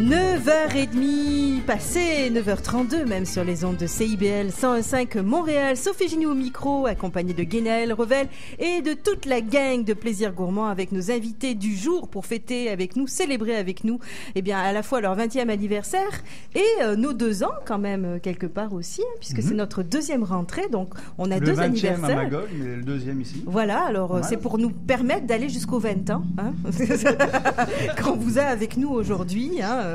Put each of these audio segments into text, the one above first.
9h30, passé 9h32 même sur les ondes de CIBL 101.5 Montréal. Sophie Gignoux au micro, accompagnée de Guénaël Revel et de toute la gang de Plaisir Gourmand avec nos invités du jour pour fêter avec nous, célébrer avec nous, eh bien, à la fois leur 20e anniversaire et nos 2 ans quand même, quelque part aussi, hein, puisque c'est notre 2e rentrée, donc on a le 2 anniversaires. Le 20e à Magog, mais le 2e ici. Voilà, alors c'est pour nous permettre d'aller jusqu'aux 20 ans, hein, qu'on vous a avec nous aujourd'hui, hein.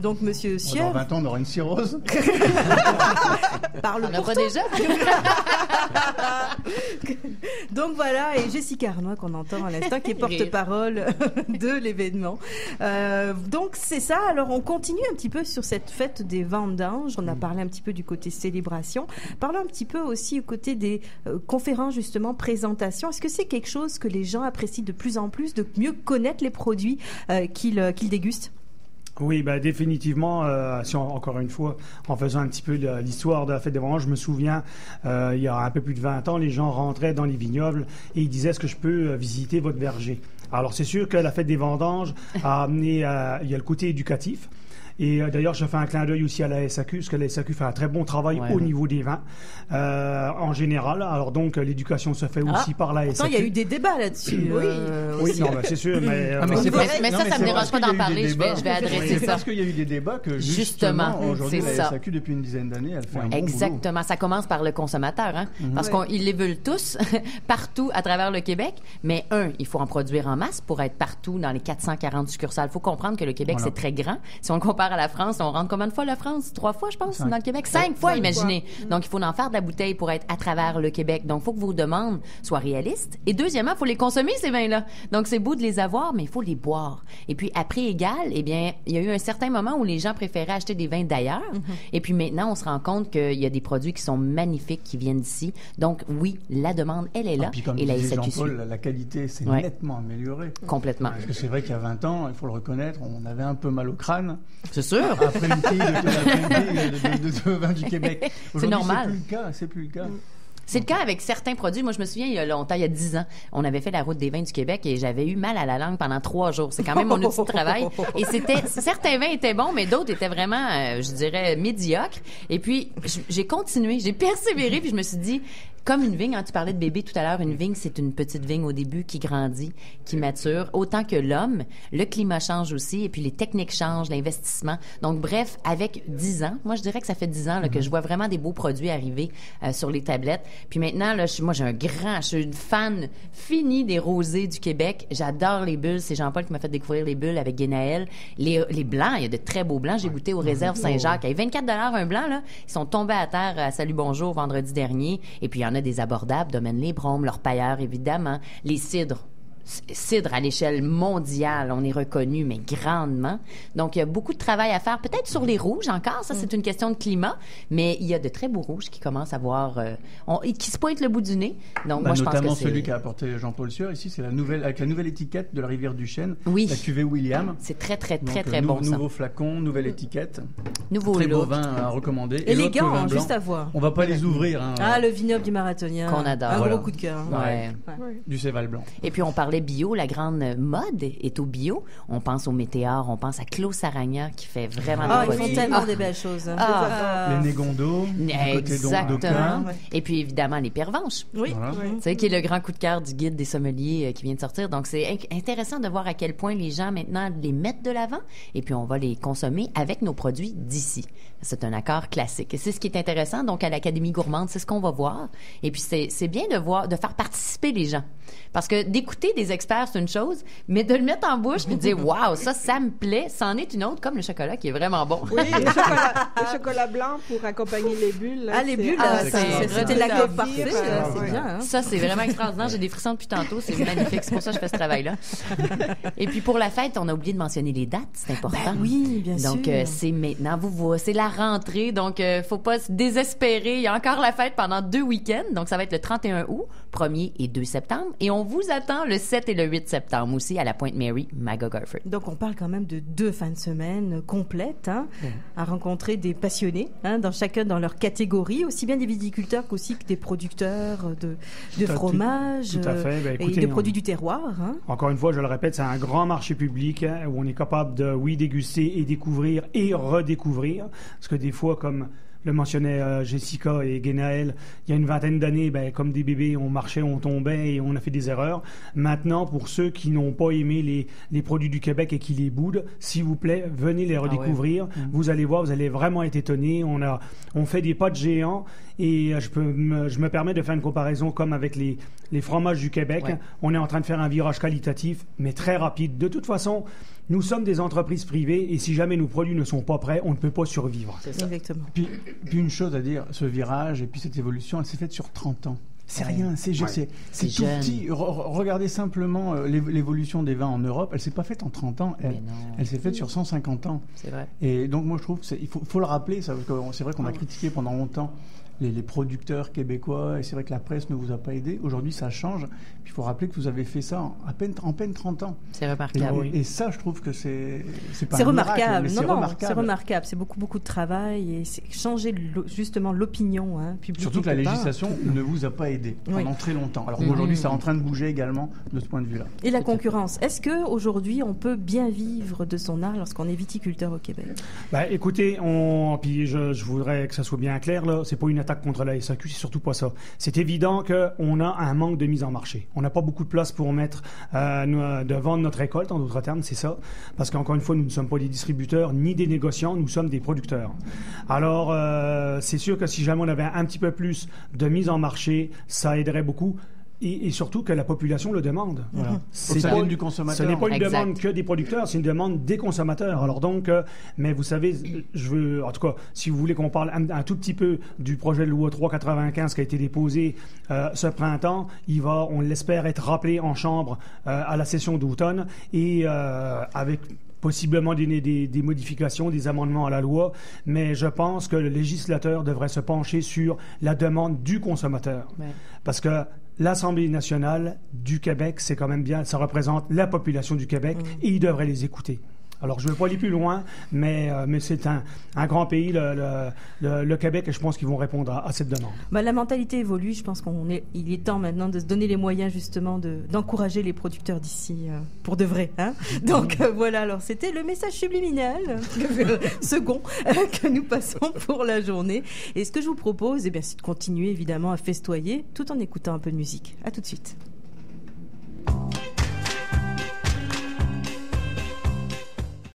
Donc, monsieur Sieur. Dans 20 ans, on aura une cirrhose. Parle on n'a pas déjà. Donc voilà, et Jessica Arnois qu'on entend à l'instant, qui est porte-parole de l'événement. Donc c'est ça. Alors on continue un petit peu sur cette fête des vendanges. On a parlé un petit peu du côté célébration. Parlons un petit peu aussi au côté des conférences, justement, présentations. Est-ce que c'est quelque chose que les gens apprécient de plus en plus, de mieux connaître les produits qu'ils dégustent? Oui, définitivement, encore une fois, en faisant un petit peu l'histoire de la fête des vendanges, je me souviens, il y a un peu plus de 20 ans, les gens rentraient dans les vignobles et ils disaient « Est-ce que je peux visiter votre verger ?» Alors, c'est sûr que la fête des vendanges a amené, il y a le côté éducatif. Et d'ailleurs, je fais un clin d'œil aussi à la SAQ, parce que la SAQ fait un très bon travail au niveau des vins, en général. Alors donc, l'éducation se fait aussi par la SAQ. Il y a eu des débats là-dessus. Oui, non, c'est sûr. Mais ça me dérange pas d'en parler. Je vais adresser ça. C'est parce qu'il y a eu des débats que justement aujourd'hui, la SAQ, depuis une dizaine d'années, elle fait un bon boulot. Exactement. Ça commence par le consommateur, hein, parce qu'ils les veulent tous, partout à travers le Québec. Mais il faut en produire en masse pour être partout dans les 440 succursales. Il faut comprendre que le Québec, c'est très grand. Si on le compare à la France, on rentre combien de fois la France? 3 fois, je pense, dans le Québec. 5 fois, imaginez. Donc, il faut en faire de la bouteille pour être à travers le Québec. Donc, il faut que vos demandes soient réalistes. Et deuxièmement, il faut les consommer, ces vins-là. Donc, c'est beau de les avoir, mais il faut les boire. Et puis, à prix égal, eh bien, il y a eu un certain moment où les gens préféraient acheter des vins d'ailleurs. Et puis, maintenant, on se rend compte qu'il y a des produits qui sont magnifiques, qui viennent d'ici. Donc, oui, la demande, elle est là. Puis, comme disait Jean-Paul, la qualité s'est nettement améliorée. Complètement. Parce que c'est vrai qu'il y a 20 ans, il faut le reconnaître, on avait un peu mal au crâne. C'est sûr. Après une fille de vin du Québec. C'est normal. C'est plus le cas. C'est le cas avec certains produits. Moi, je me souviens, il y a longtemps, il y a 10 ans, on avait fait la route des vins du Québec et j'avais eu mal à la langue pendant 3 jours. C'est quand même mon outil de travail. Et certains vins étaient bons, mais d'autres étaient vraiment, je dirais, médiocres. Et puis, j'ai continué, j'ai persévéré, puis je me suis dit, comme une vigne, hein, tu parlais de bébé tout à l'heure, une vigne, c'est une petite vigne au début qui grandit, qui mature. Autant que l'homme, le climat change aussi, et puis les techniques changent, l'investissement. Donc, bref, avec 10 ans, moi, je dirais que ça fait 10 ans là, que je vois vraiment des beaux produits arriver sur les tablettes. Puis maintenant, là, je suis une fan finie des rosés du Québec. J'adore les bulles. C'est Jean-Paul qui m'a fait découvrir les bulles avec Guénaël. Les blancs, il y a de très beaux blancs. J'ai goûté aux réserves Saint-Jacques. À 24 $ un blanc, là, ils sont tombés à terre à Salut Bonjour vendredi dernier. Et puis, il y en a des abordables, Domaine Les Bromes, leur pailleur, évidemment. Les cidres à l'échelle mondiale, on est reconnu, mais grandement. Donc, il y a beaucoup de travail à faire. Peut-être sur les rouges encore, ça, c'est une question de climat, mais il y a de très beaux rouges qui commencent à voir... qui se pointent le bout du nez. Donc, moi, je pense que notamment c'est... celui qu'a apporté Jean-Paul Sieur, ici, c'est avec la nouvelle étiquette de la rivière du Chêne, la cuvée William. C'est très, très, très, très bon, ça. Nouveau flacon, nouvelle étiquette. Nouveau très look. beau vin à recommander. Élégant, hein, juste à voir. On va pas les ouvrir. Hein. Le vignoble du Marathonien. Qu'on adore. Un gros coup de cœur. Du Céval blanc. Et puis, on parlait bio, la grande mode est au bio. On pense au Météor, on pense à Claude Saragna qui fait vraiment des produits. Ils font tellement des belles choses. Les Négondos, exactement. Et puis évidemment les pervenches. Oui. Voilà. Tu sais, qui est le grand coup de cœur du guide des sommeliers qui vient de sortir. Donc c'est intéressant de voir à quel point les gens maintenant les mettent de l'avant et puis on va les consommer avec nos produits d'ici. C'est un accord classique. Et c'est ce qui est intéressant. Donc à l'Académie gourmande, c'est ce qu'on va voir. Et puis c'est bien de faire participer les gens. Parce que d'écouter des experts, c'est une chose, mais de le mettre en bouche et de dire « Wow, ça me plaît », c'en est une autre, comme le chocolat qui est vraiment bon. Oui, le chocolat blanc pour accompagner les bulles. Là, les bulles, c'était la coque parfaite. C'est bien. Hein? Ça, c'est vraiment extraordinaire. J'ai des frissons depuis tantôt. C'est magnifique. C'est pour ça que je fais ce travail-là. Et puis, pour la fête, on a oublié de mentionner les dates. C'est important. Oui, bien sûr. Donc, c'est maintenant. Vous voit, c'est la rentrée, donc faut pas se désespérer. Il y a encore la fête pendant 2 week-ends, donc ça va être le 31 août, 1er et 2 septembre, et on vous attend le 7 et le 8 septembre aussi à la Pointe-Mary, Magog-Orford. Donc on parle quand même de 2 fins de semaine complètes, à rencontrer des passionnés, chacun dans leur catégorie, aussi bien des viticulteurs qu'aussi que des producteurs de fromage tout à fait. Écoutez, et de produits du terroir. Encore une fois, je le répète, c'est un grand marché public où on est capable de, déguster et découvrir et redécouvrir. Parce que des fois, comme le mentionnait Jessica et Guénaël, il y a une vingtaine d'années, comme des bébés, on marchait, on tombait et on a fait des erreurs. Maintenant, pour ceux qui n'ont pas aimé les produits du Québec et qui les boudent, s'il vous plaît, venez les redécouvrir. Vous allez voir, vous allez vraiment être étonnés. On fait des pâtes géants et je me permets de faire une comparaison comme avec les fromages du Québec. Ouais. On est en train de faire un virage qualitatif, mais très rapide. De toute façon, nous sommes des entreprises privées et si jamais nos produits ne sont pas prêts, on ne peut pas survivre. C'est ça. Exactement. Puis une chose à dire, ce virage et puis cette évolution, elle s'est faite sur 30 ans. C'est rien, c'est tout petit. Regardez simplement l'évolution des vins en Europe. Elle s'est pas faite en 30 ans, elle s'est faite sur 150 ans. C'est vrai. Et donc moi je trouve qu'il faut le rappeler, ça, parce que c'est vrai qu'on a critiqué pendant longtemps les producteurs québécois, et c'est vrai que la presse ne vous a pas aidé. Aujourd'hui, ça change. Puis il faut rappeler que vous avez fait ça en peine 30 30 ans. C'est remarquable. Et ça, je trouve que c'est pas c'est un remarquable. Miracle, Non, c'est remarquable. C'est beaucoup de travail et c'est changer justement l'opinion publique. Surtout que la législation ne vous a pas aidé pendant très longtemps. Alors aujourd'hui, c'est en train de bouger également de ce point de vue-là. Et la concurrence. Est-ce que aujourd'hui, on peut bien vivre de son art lorsqu'on est viticulteur au Québec? Écoutez, puis je voudrais que ça soit bien clair là. C'est pas une attaque contre la SAQ, c'est surtout pas ça. C'est évident qu'on a un manque de mise en marché. On n'a pas beaucoup de place pour mettre de vendre notre récolte, en d'autres termes, c'est ça. Parce qu'encore une fois, nous ne sommes pas des distributeurs ni des négociants, nous sommes des producteurs. Alors, c'est sûr que si jamais on avait un petit peu plus de mise en marché, ça aiderait beaucoup. Et surtout que la population le demande. Voilà. C'est pas du consommateur. Ce n'est pas une demande que des producteurs, c'est une demande des consommateurs. Alors donc, mais vous savez, en tout cas, si vous voulez qu'on parle un tout petit peu du projet de loi 395 qui a été déposé ce printemps, il va, on l'espère, être rappelé en chambre à la session d'automne et avec possiblement des modifications, des amendements à la loi, mais je pense que le législateur devrait se pencher sur la demande du consommateur. Ouais. Parce que l'Assemblée nationale du Québec, c'est quand même bien, ça représente la population du Québec et il devrait les écouter. Alors, je ne veux pas aller plus loin, mais c'est un grand pays, le Québec, et je pense qu'ils vont répondre à cette demande. La mentalité évolue. Je pense il est temps maintenant de se donner les moyens, justement, d'encourager les producteurs d'ici pour de vrai. Donc, voilà. Alors, c'était le message subliminal, second, que nous passons pour la journée. Et ce que je vous propose, c'est de continuer, évidemment, à festoyer tout en écoutant un peu de musique. À tout de suite.